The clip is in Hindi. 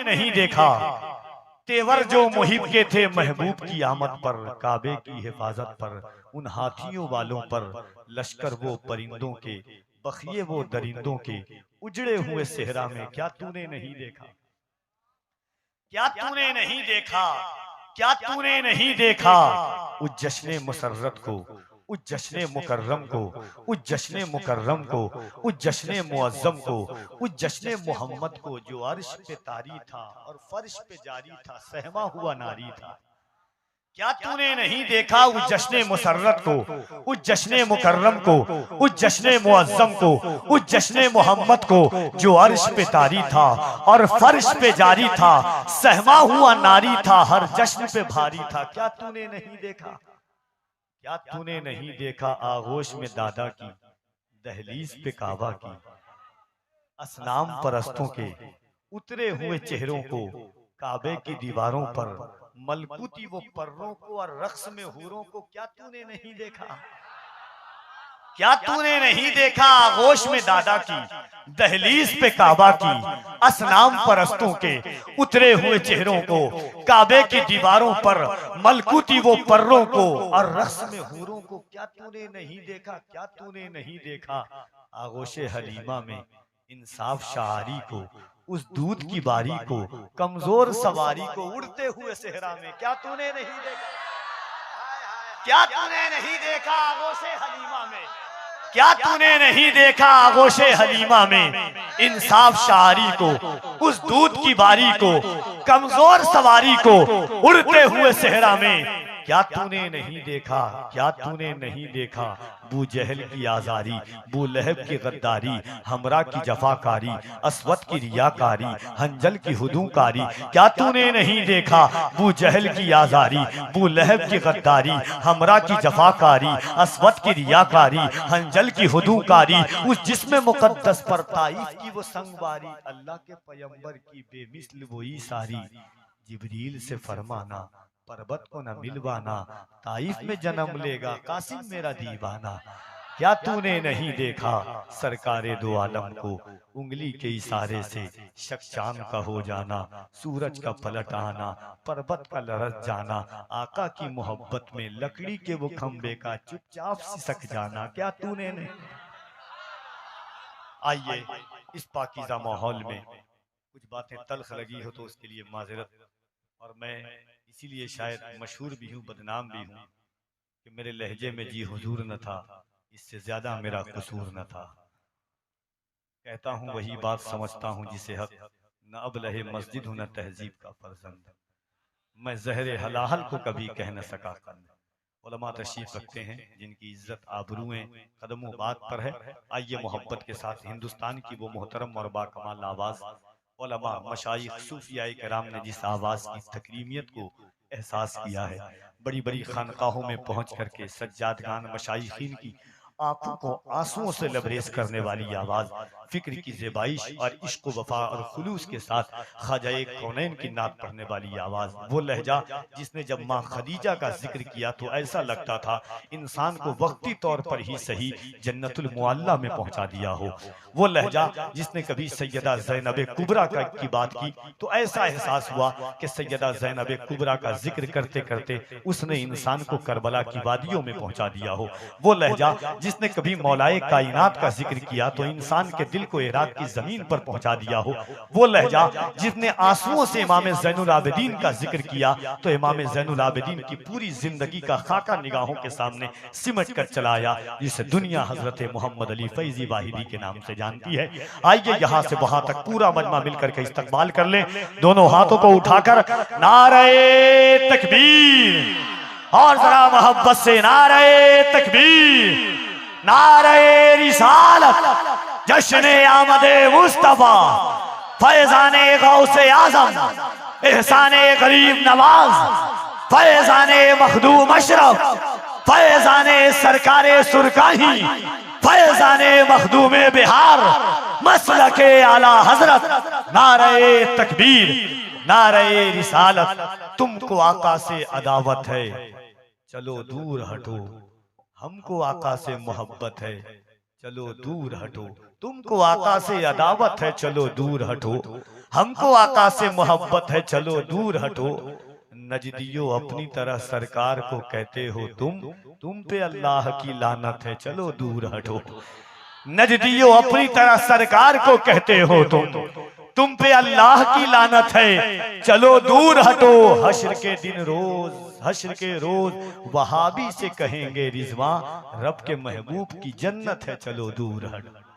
नहीं देखा तेवर जो मुहिब के थे महबूब की आमद पर, काबे की हिफाजत पर, उन हाथियों वालों पर, लश्कर वो परिंदों के, बखिए वो दरिंदों के, उजड़े हुए सेहरा में क्या तूने नहीं देखा? क्या तूने नहीं देखा? क्या तूने नहीं देखा उस जश्न मुसर्रत को, उस जश्न मुकर्रम को, उस जश्न मुकर्रम को, उस जश्न मुअज्जम को, उस जश्न मोहम्मद को जो अर्श पे तारी था और फर्श पे जारी था, सहमा हुआ नारी था। क्या तूने नहीं देखा उस जश्न मुसर्रत को, उस जश्न मुकर्रम को, उस जश्न मुअज्जम को, उस जश्न मोहम्मद को जो अर्श पे तारी था और फर्श पे जारी था, सहमा हुआ नारी था, हर जश्न पे भारी था। क्या तूने नहीं देखा? क्या तूने नहीं देखा आगोश में दादा की, दहलीज पे काबा की, असनाम परस्तों के उतरे हुए चेहरों को, काबे की दीवारों पर मलकूती वो पर्रों को और रक्स में हूरों को क्या तूने नहीं देखा? क्या तूने नहीं देखा आगोश में दादा की, दहलीज पे काबा की, असनाम परस्तों के उतरे हुए चेहरों को, काबे की दीवारों पर मलकूती वो पर्रों को और रक्स में हूरों को क्या तूने नहीं देखा? क्या तूने नहीं देखा आगोश हलीमा में इंसाफ शारी को, उस दूध की बारी को, कमजोर सवारी को, उड़ते हुए सेहरा में क्या तूने नहीं देखा? क्या तूने नहीं देखा आगोश हलीमा में? क्या तूने नहीं देखा आगोश हलीमा में इंसाफ शारी को, उस दूध की बारी को, कमजोर सवारी को, उड़ते हुए सेहरा में क्या तूने नहीं देखा? क्या तूने नहीं देखा बू जहल की आजारी, बू लहब की गद्दारी, हमरा की जफाकारी, अस्वद की रियाकारी, हंजल की हुदूकारी। क्या तूने नहीं देखा बू जहल की आजारी, बू लहब की गद्दारी, हमरा की जफाकारी, अस्वद की रियाकारी, हंजल की हुदूकारी, उस जिस्म मुकद्दस पर ताइफ की वो संगवारी, अल्लाह के पैगंबर की बेमिसल वही सारी, जिब्रील से फरमाना पर्वत को न मिलवाना, ताइफ में जन्म लेगा कासिम मेरा दीवाना। क्या तूने नहीं देखा सरकारे दो आलम को, उंगली के इशारे से शख्शान का हो जाना, सूरज का पलट आना, पर्वत का लरस जाना, आका की मोहब्बत में लकड़ी के वो खंबे का चुपचाप सिसक जाना। क्या तूने नहीं? आइए इस पाकीज़ा माहौल में कुछ बातें तल्ख लगी हो तो उसके लिए माजरत, और मैं इसीलिए शायद मशहूर भी हूँ, बदनाम भी हूँ कि मेरे लहजे में जी हुजूर न था, इससे ज्यादा मेरा कसूर न था। कहता हूँ वही बात समझता हूँ जिसे हक, न अब लहे मस्जिद हूँ न तहजीब का फर्जंद, मैं जहरे हलाहल को कभी कह न सका कंद। उलमा तशरीफ रखते हैं जिनकी इज्जत आबरूएं कदमों बात पर है। आइए मोहब्बत के साथ हिंदुस्तान की वो मोहतरम और बाकमाल आवाज उलमा मशाइख सूफियाए कराम ने जिस आवाज की तकरीमियत को एहसास किया है, बड़ी बड़ी खानकाहों में पहुंच करके सज्जादगान मशाइखीन की आंखों को आंसुओं से लबरेज करने वाली आवाज, फिक्र की ज़ेबाइश और इश्क वफा और खुलूस के साथ ख्वाजा कौनैन की नात पढ़ने वाली आवाज, वो लहजा जिसने जब माँ खदीजा का जिक्र किया तो ऐसा लगता था इंसान को वक्ती तौर पर ही सही जन्नतुल मुअल्ला में पहुंचा दिया हो। वो लहजा जिसने कभी सैयदा ज़ैनब कुबरा की बात की तो ऐसा एहसास हुआ कि सैयदा ज़ैनब कुबरा का जिक्र करते करते उसने इंसान को करबला की वादियों में पहुंचा दिया हो। वो लहजा जिसने कभी मौलाए कायनात का जिक्र किया तो इंसान के दिल को इराक की जमीन पर पहुंचा दिया हो। वो लहजा जिसने आंसुओं से इमाम ज़ैनुल आबिदीन का जिक्र किया तो इमाम ज़ैनुल आबिदीन की पूरी जिंदगी का खाका निगाहों के सामने सिमट कर चलाया, जिसे दुनिया हजरत मोहम्मद अली फैजी वाहिदी के नाम से जानती है। आइए यहाँ से वहां तक पूरा मजमा मिलकर के इस्तकबाल कर ले, दोनों हाथों को उठाकर नारे तकबीर, और जरा मोहब्बत से नारे तकबीर, नारे रिसालत, जश्न आमदे मुस्तफा, फैजाने गौसे आजम, एहसाने गरीब नवाज, फैजाने मखदूम अशरफ, फैजाने सरकारे सुरकाही, फैजाने मखदूमे बिहार, मसलके आला हजरत, नारे तकबीर, नारे रिसालत। तुमको आका से अदावत है चलो दूर हटो, हमको आका से मोहब्बत है चलो दूर हटो, तुमको आका से अदावत है चलो दूर हटो, हमको आका से मोहब्बत है चलो दूर हटो। नजदियो अपनी तरह सरकार को कहते हो तुम पे अल्लाह की लानत है चलो दूर हटो। नजदियो अपनी तरह सरकार को कहते हो तुम पे अल्लाह की लानत है चलो दूर हटो। हश्र के दिन रोज, हश्र के रोज वहाबी से कहेंगे रिजवा, रब के महबूब की जन्नत है चलो दूर हटो।